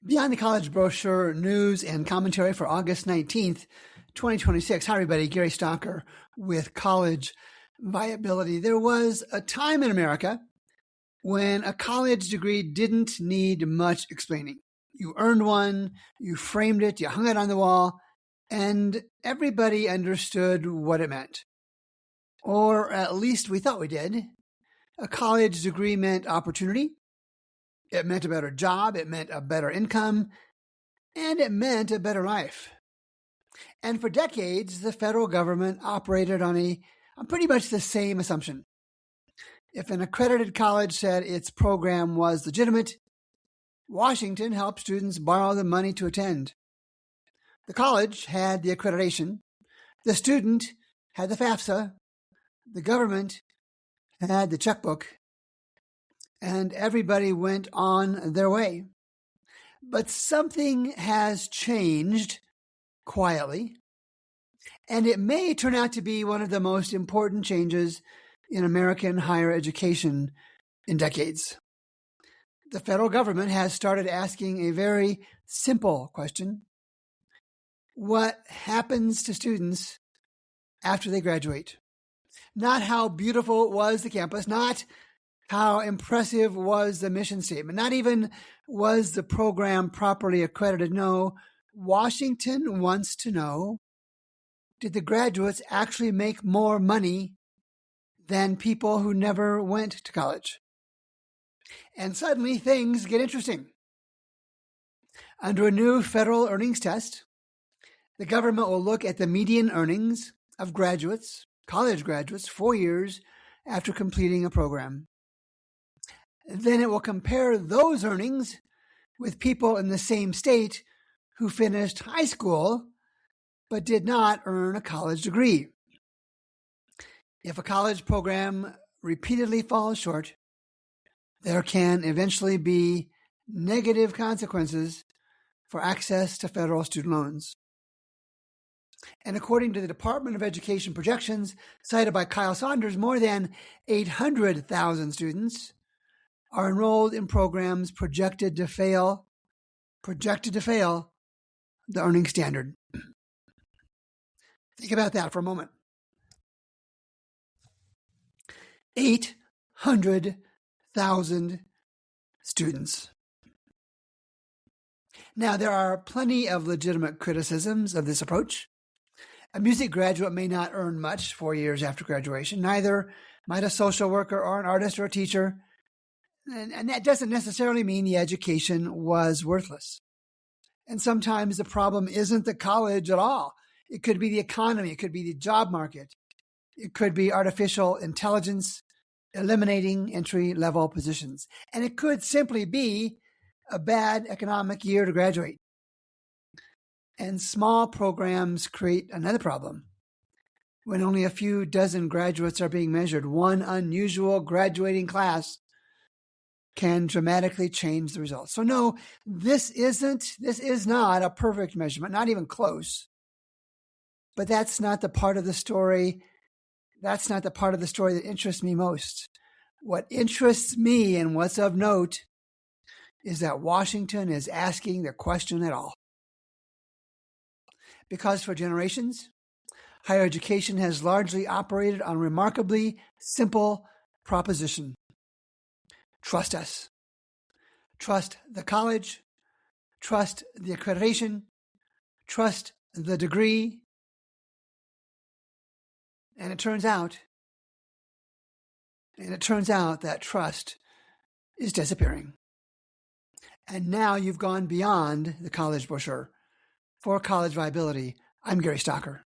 Beyond the College Brochure news and commentary for August 19th, 2026. Hi, everybody. Gary Stocker with College Viability. There was a time in America when a college degree didn't need much explaining. You earned one, you framed it, you hung it on the wall, and everybody understood what it meant. Or at least we thought we did. A college degree meant opportunity. It meant a better job, it meant a better income, and it meant a better life. And for decades, the federal government operated on pretty much the same assumption. If an accredited college said its program was legitimate, Washington helped students borrow the money to attend. The college had the accreditation, the student had the FAFSA, the government had the checkbook, and everybody went on their way. But something has changed quietly, and it may turn out to be one of the most important changes in American higher education in decades. The federal government has started asking a very simple question. What happens to students after they graduate? Not how beautiful was the campus, not how impressive was the mission statement, not even was the program properly accredited. No, Washington wants to know, did the graduates actually make more money than people who never went to college? And suddenly things get interesting. Under a new federal earnings test, the government will look at the median earnings of graduates, college graduates, 4 years after completing a program. Then it will compare those earnings with people in the same state who finished high school but did not earn a college degree. If a college program repeatedly falls short, there can eventually be negative consequences for access to federal student loans. And according to the Department of Education projections cited by Kyle Saunders, more than 800,000 students are enrolled in programs projected to fail the earning standard. Think about that for a moment. 800,000 students. Now, there are plenty of legitimate criticisms of this approach. A music graduate may not earn much 4 years after graduation. Neither might a social worker or an artist or a teacher. And that doesn't necessarily mean the education was worthless. And sometimes the problem isn't the college at all. It could be the economy. It could be the job market. It could be artificial intelligence eliminating entry-level positions. And it could simply be a bad economic year to graduate. And small programs create another problem. When only a few dozen graduates are being measured, one unusual graduating class can dramatically change the results. So no, this is not a perfect measurement, not even close. But that's not the part of the story. That's not the part of the story that interests me most. What interests me and what's of note is that Washington is asking the question at all. Because for generations, higher education has largely operated on a remarkably simple proposition. Trust us. Trust the college. Trust the accreditation. Trust the degree. And it turns out that trust is disappearing. And now you've gone beyond the college brochure. For College Viability, I'm Gary Stocker.